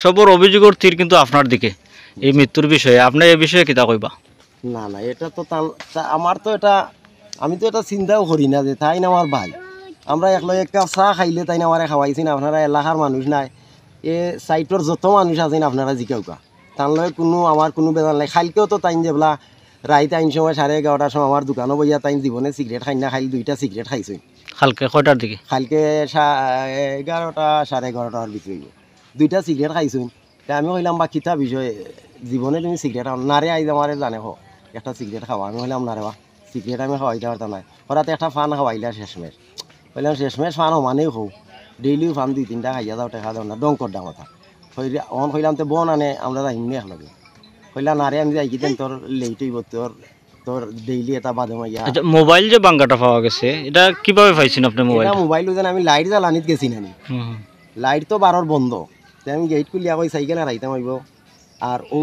সবর অভিযোগের তীর কিন্তু আপনার দিকে এই মৃত্যুর বিষয়ে আপনি এই বিষয়ে কিতা কইবা? না না, এটা তো আমার তো এটা, আমি তো এটা চিন্তাও করি না যে তাই না আমার ভাই। আমরা একলগে এক কাপ চাহ খাইলে তাই না আমার খাওয়াইছেন। আপনারা এলাকার মানুষ নাই, এ সাইটর যত মানুষ আছেন আপনারা জিকাউকা, তার লগে কোনো আমার কোনো বেজার নাই। খাইলকেও তো তাইন যেবলা রাইত আইন সময় 11:30টার সময় আমার দোকানও বইয়া তাইন জীবনে সিগারেট খাই না, খাইল 2টা সিগারেট খাইছেন। কালকে কয়টার দিকে? কালকে 11:30 11:30টার ভিতরে 2টা সিগারেট খাইছেন। তা আমি কইলাম বা কিতা বিষয়, জীবনে তুমি সিগারেট খাও না রে? আইজ আমার জানে হো একটা সিগারেট খাওয়া। আমি কইলাম না রে বা সিগারেট আমি খাওয়াইতে পারতাম না। হঠাৎ একটা ফান খাওয়াইলা শেষমেশ। কইলাম শেষমেশ ফান মানেও হোক, ডেইলিও ফান 2-3টা খাইয়া যাও, টেকা দাও না, ডঙ্কর দাম কথা। অন কইলাম তো বোন আনে আমরা যাইমনি একলগে। কইলা না রে আমি যাই কি তোর লেট হইব, তোর তোর ডেইলি এটা বাদে মাইয়া। আচ্ছা, মোবাইল যে বাঙ্গাটা পাওয়া গেছে এটা কিভাবে পাইছেন আপনি? মোবাইল মোবাইল যেন আমি লাইট জ্বালানিত গেছি নানি, লাইট তো 12 বন্ধ। আমি গেট খুলিয়া কই সাইকেল রাইতাম আইব, আর ও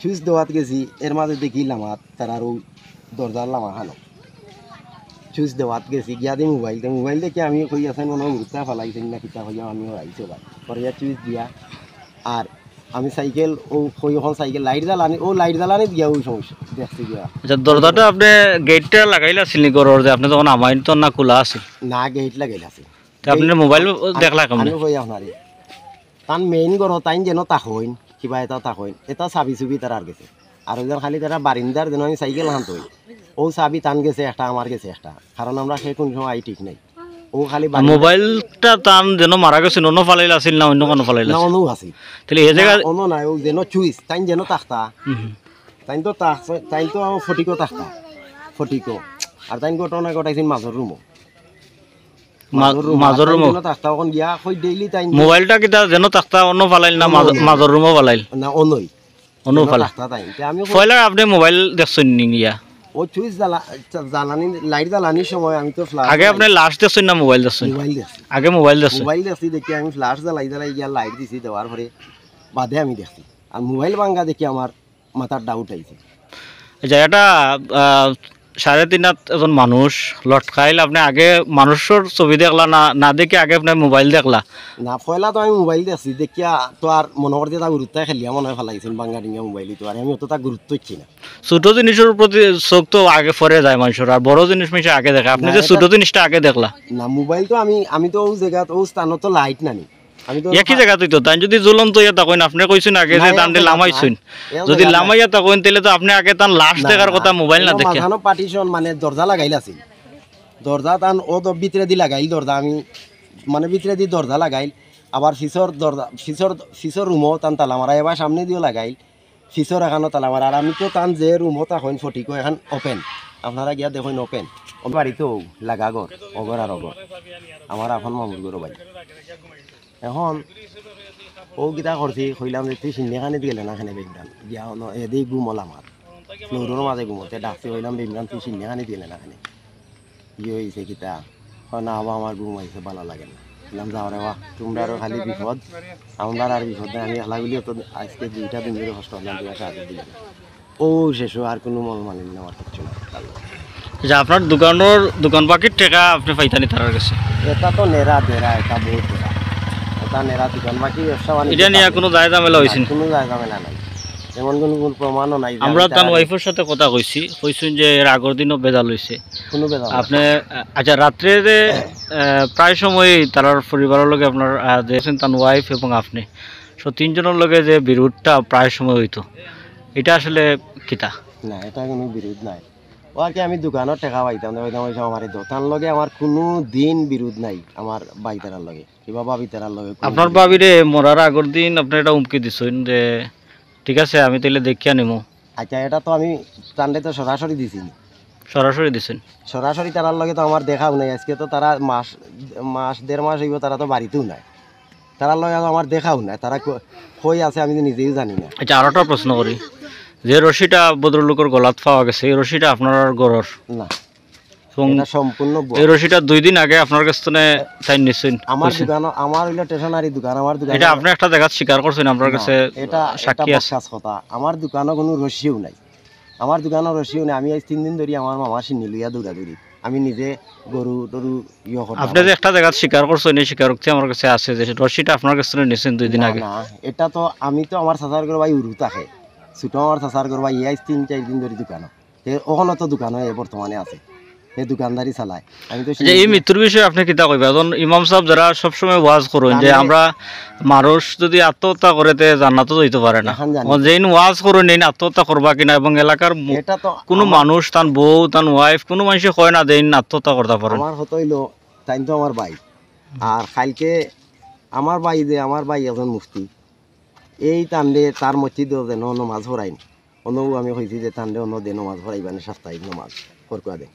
সুইচ দেওয়াত গেছি, এর মাঝে দেখি লামাত তার আর ও দরজার লামা খানো সুইচ দেওয়াত গেছি গিয়া দিই মোবাইল দেখে আমি কই আছেন মনে উড়তা ফেলাইছেন না কিতা হইয়া আমি আইছো ভাই পরে সুইচ দিয়া। আর আমি সাইকেল ও কই এখন সাইকেল লাইট জ্বালানি, ও লাইট জ্বালানি দিয়া ওই সমস্যা দেখছি গিয়া। আচ্ছা, দরজাটা আপনি গেটটা লাগাইলা ছিলেন ঘরের, যে আপনি তখন আমাইন তো না খোলা আছে? না, গেট লাগাইল আছে। আপনি মোবাইল দেখলা কেমন? আমি কই আপনারে তান মেইন ঘর তাইন যেন তাকইন কিবা এটা তাকইন, এটা চাবি চুবি তার আর গেছে। আর ওইজন খালি তারা বারিন্দার যেন আমি সাইকেল হান তৈ, ও চাবি টান গেছে একটা, আমার গেছে একটা, কারণ আমরা সেই কোন সময় ঠিক নাই। ও খালি মোবাইলটা টান যেন মারা গেছে, অন্য ফালাইল আছিল না অন্য কোনো ফালাইল না? অন্য আছে, তাহলে এই জায়গা অন্য নাই। ও যেন চুইস তাইন যেন তাকতা, তাইন তো তাইন তো ফটিকো তাকতা ফটিকো। আর তাইন ঘটনা ঘটাইছেন মাজর রুমও, মাজর রুমও তাকতা ওখান গিয়া কই ডেইলি তাইন মোবাইলটা কিতা যেন তাকতা অন্য ফালাইল না মাজর রুমও ফালাইল না? অন্যই অন্য ফালাইল তাই। আমি কইলা আপনি মোবাইল দেখছেন নি গিয়া? ও চুইস জ্বালানি লাইট জ্বালানির সময় আমি তো ফ্ল্যাশ আগে আপনি লাস্ট দেখছেন না মোবাইল দেখছেন? মোবাইল দেখছি আগে মোবাইল দেখছেন। মোবাইল দেখছি দেখি আমি ফ্ল্যাশ জ্বালাই গিয়া লাইট দিছি, দেওয়ার পরে বাদে আমি দেখছি। আর মোবাইল ভাঙ্গা দেখি আমার মাথার ডাউট আইছে। আচ্ছা, এটা 3:30 এজন মানুষ লটকাইল, আপনি আগে মানুষের ছবি দেখলা না না দেখে আগে আপনি মোবাইল দেখলা? না, পয়লা তো আমি মোবাইল দেখছি দেখিয়া তো আর মনে করতে তা গুরুত্ব খেলিয়া মনে হয় ফেলাইছেন বাঙ্গা ডিঙ্গা মোবাইল, তো আর আমি অত তা গুরুত্ব দিচ্ছি না। ছোট জিনিসের প্রতি চোখ তো আগে পরে যায় মানুষের, আর বড় জিনিস মিশে আগে দেখে। আপনি যে ছোট জিনিসটা আগে দেখলা? না, মোবাইল তো আমি তো ও জায়গা ও স্থানত তো লাইট নানি, আমি তো একই জায়গা তো তাই যদি জ্বলন্ত ইয়া তখন আপনি কইছেন আগে যে তান লামাইছেন, যদি লামাইয়া তখন তাহলে তো আপনি আগে তান লাস্ট দেখার কথা মোবাইল না দেখে। মাঝখানো পার্টিশন মানে দরজা লাগাইল আছে, দরজা তান ও তো ভিতরে দি লাগাইল দরজা, আমি মানে ভিতরে দি দরজা লাগাইল। আবার ফিসর দরজা ফিসর রুমও টান তালা মারা, এবার সামনে দিয়েও লাগাইল, ফিসর এখানো তালা মারা। আর আমি তো টান যে রুমও তখন ফটিকো এখন ওপেন, আপনারা গিয়া দেখুন ওপেন। বাড়িতেও লাগা ঘর অগর আর অগর আমার এখন মামুর গরো বাড়ি। এখন ও গীতা করছি কইলাম যে তুই সিন্নিখানে গেলে না খানে বেমরান গিয়া এদিক ঘুমল আমার ফ্লোরের মাঝে ঘুমোতে ডাকছি, কইলাম বেমরান তুই সিন্নিখানে দিলে না খানে ইয়ে হয়েছে গীতা না আবার আমার ঘুম আইসে ভালো লাগে না। বললাম যাও রে বা তোমরা আরও খালি বিপদ, আমরা আর বিপদ নেই। আমি এলাগুলিও তো আজকে 2টা দিন ধরে কষ্ট করলাম, তুমি সাহায্য দিলাম। ও শেষ আর কোনো মল মানিল না আমার কিচ্ছু না। যে আপনার দোকান পাখির টাকা আপনি পাইতানি তার কাছে? এটা তো নেরা দেরা, এটা বহুত দেরা, এটা নেরা দোকান বাকি ব্যবসা বাণিজ্য এটা নিয়ে কোনো দায় ঝামেলা হয়েছে? কোনো দায় ঝামেলা নাই, যেমন কোনো প্রমাণও নাই। আমরা তার ওয়াইফের সাথে কথা কইছেন যে এর আগের দিনও বেজাল হয়েছে কোনো বেজাল আপনি। আচ্ছা, রাত্রে যে প্রায় সময় তার পরিবারের লগে আপনার দেখছেন তার ওয়াইফ এবং আপনি 3 জনের লগে যে বিরোধটা প্রায় সময় হইতো, এটা আসলে কিতা? না, এটা কোনো বিরোধ নাই। ও আর কি আমি দোকানত টাকা পাইতাম আমার দোকান লগে আমার কোনো দিন বিরোধ নাই। আমার বাইতারার লগে কিংবা বাবিতারার লগে। আপনার বাবিরে মরার আগের দিন আপনি এটা উমকি দিছেন যে ঠিক আছে আমি তাহলে দেখিয়া নিমু? আচ্ছা, এটা তো আমি চান্ডে তো সরাসরি দিছি। সরাসরি দিছেন? সরাসরি তারার লগে তো আমার দেখাও নাই। আজকে তো তারা মাস 1.5 মাস হইব, তারা তো বাড়িতেও নাই, তারার লগে আমার দেখাও নাই। তারা কই আছে আমি তো নিজেও জানি না। আচ্ছা, আর একটা প্রশ্ন করি, যে রশিটা ভদ্রলোকের গলাত পাওয়া গেছে এই রশিটা আপনার গরর না? এটা সম্পূর্ণ এই রশিটা 2 দিন আগে আপনার কাছ থেকে তাই নিছেন? আমার দোকান, আমার হইলো স্টেশনারি দোকান, আমার দোকান। এটা আপনি একটা জায়গা স্বীকার করছেন আপনার কাছে? এটা সাক্ষী আছে কথা। আমার দোকানও কোনো রশিও নাই, আমার দোকানের রশিও নাই। আমি আজ 3 দিন ধরে আমার মামা সিনি লইয়া দৌড়াদৌড়ি আমি নিজে গরু টরু করতাম। আপনি যে একটা জায়গা শিকার করছেন এই স্বীকারোক্তি আমার কাছে আছে যে রশিটা আপনার কাছে নিয়েছেন 2 দিন না আগে। না, এটা তো আমি তো আমার চাচার ঘর ভাই উরু থাকে, ছোট আমার চাচার ঘর ভাই 3-4 দিন ধরে দোকান, ওখানে তো দোকান বর্তমানে আছে, এই দোকানদারি চালায়। আমি তো যে এই মৃত্যুর বিষয়ে আপনি কিতা কইবা? এখন ইমাম সাহেব যারা সবসময় ওয়াজ করেন যে আমরা মানুষ যদি আত্মহত্যা করে তে জান্নাতও যাইতে পারে না, এখন জানি। যেইন ওয়াজ করেন এই আত্মহত্যা করবা কিনা এবং এলাকার এটা তো কোনো মানুষ তান বউ তান ওয়াইফ কোনো মানুষে কয় না দেন আত্মহত্যা করতে পারেন। আমার হতো হইলো তাই তো আমার ভাই, আর কালকে আমার ভাই একজন মুফতি, এই তান্ডে তার মসজিদে যেন নমাজ পড়াইন, অন্যও আমি কইছি যে তান্ডে অন্য দে নমাজ পড়াইবানি সাপ্তাহিক নমাজ করকুয়া দে।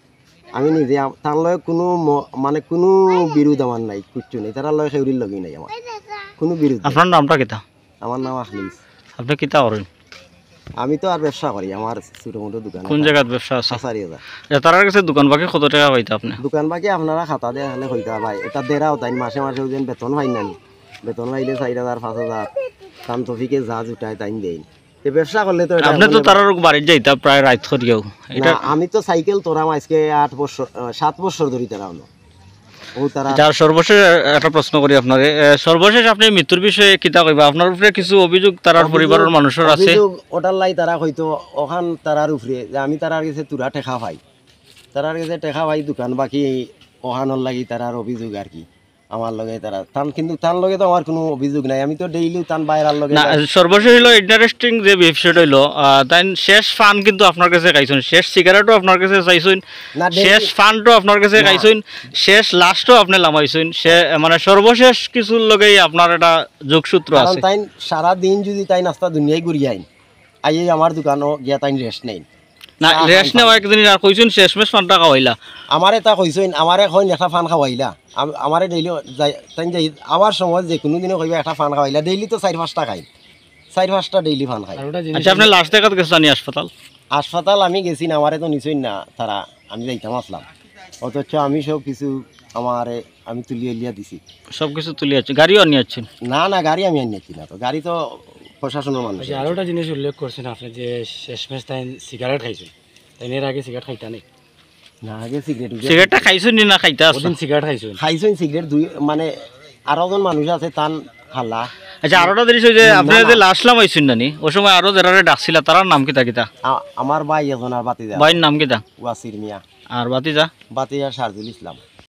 আমি নিজে তার লয় কোনো মানে কোনো বিরোধ আমার নাই, কিচ্ছু নেই, তার লয় সেউরির লগেই নাই আমার কোনো বিরোধ নাই। আপনার নামটা কিতা? আমার নাম আখলিস। আপনি কিতা করেন? আমি তো আর ব্যবসা করি, আমার ছোট মোটো দোকান। কোন জায়গার ব্যবসা আছে? 4,000 তার কাছে দোকান বাকি কত টাকা পাইতে আপনি? দোকান বাকি আপনারা খাতা দিয়ে হলে হইতা ভাই, এটা দেরাও তাই মাসে মাসে ওই বেতন পাই না, বেতন পাইলে 4,000 5,000 কাম তফিকে যা জুটায় তাই দেই। ব্যবসা করলে তো আপনি তো তার বাড়ির যাইতা প্রায় রাত করিয়াও। এটা আমি তো সাইকেল তোরাম আজকে 7 বছর ধরে তারাও ও তারা। এটা সর্বশেষ একটা প্রশ্ন করি আপনারে, সর্বশেষ আপনি মৃত্যুর বিষয়ে কিতা কইবা? আপনার উপরে কিছু অভিযোগ তার পরিবারের মানুষের আছে? ওটার লাই তারা হয়তো ওখান তারার উপরে যে আমি তারার কাছে তুরা টেকা পাই, তারার কাছে টেকা পাই দোকান বাকি ওখানোর লাগি তারার অভিযোগ আর কি আমার লগে তারা তান, কিন্তু তার লগে তো আমার কোনো অভিযোগ নাই, আমি তো ডেইলি তান বাইরার লগে। না, সর্বশেষ হইলো ইন্টারেস্টিং যে বিষয়টা হইলো তাই শেষ ফান কিন্তু আপনার কাছে খাইছেন, শেষ সিগারেটও আপনার কাছে চাইছেন, শেষ ফানটাও আপনার কাছে খাইছেন, শেষ লাস্টও আপনি লামাইছেন, সে মানে সর্বশেষ কিছুর লগেই আপনার একটা যোগসূত্র আছে। তাই সারা দিন যদি তাই নাস্তা দুনিয়ায় ঘুরি আইন আইয়ে আমার দোকানও গিয়া তাই রেস্ট নেই না, রেস্ট নেওয়া একদিন আর কইছেন শেষমেশ ফানটা খাওয়াইলা। আমার এটা কইছেন আমারে কইন একটা ফান খাওয়াইলা, আমারে ডেইলি তাই যাই আবার সময় যে কোনো দিনে কইবা একটা ফান খাওয়াইলা, ডেইলি তো 4-5টা খাই, 4-5টা ডেইলি ফান খাই। আচ্ছা, আপনি লাস্ট দেখাত গেছেন হাসপাতাল? হাসপাতাল আমি গেছি না, আমারে তো নিছই না তারা, আমি যাইতাম আসলাম, অথচ আমি সব কিছু আমারে আমি তুলিয়ে লিয়া দিছি, সব কিছু তুলে যাচ্ছে, গাড়িও নিয়ে যাচ্ছেন? না না, গাড়ি আমি আনিয়েছি না, তো গাড়ি তো প্রশাসনের মানুষ। আরো একটা জিনিস উল্লেখ করছেন আপনি যে শেষমেশ তাই সিগারেট খাইছেন, তাই এর আগে সিগারেট খাইতা নেই? না, আগে সিগারেটটা খাইছেন নি না খাইতে আসছেন? ওদিন সিগারেট খাইছেন? খাইছেন সিগারেট দুই মানে আরো জন মানুষ আছে তান খালা। আচ্ছা, আরোটা জিনিস যে আপনি যে লাস্ট লামাইছেন নানি ওই সময় আরো যারা ডাকছিল তার নাম কিতা কিতা? আমার ভাই এখন আর বাতিজা, ভাইয়ের নাম কিতা? ওয়াসির মিয়া, আর বাতিজা? বাতিজা শারজুল ইসলাম।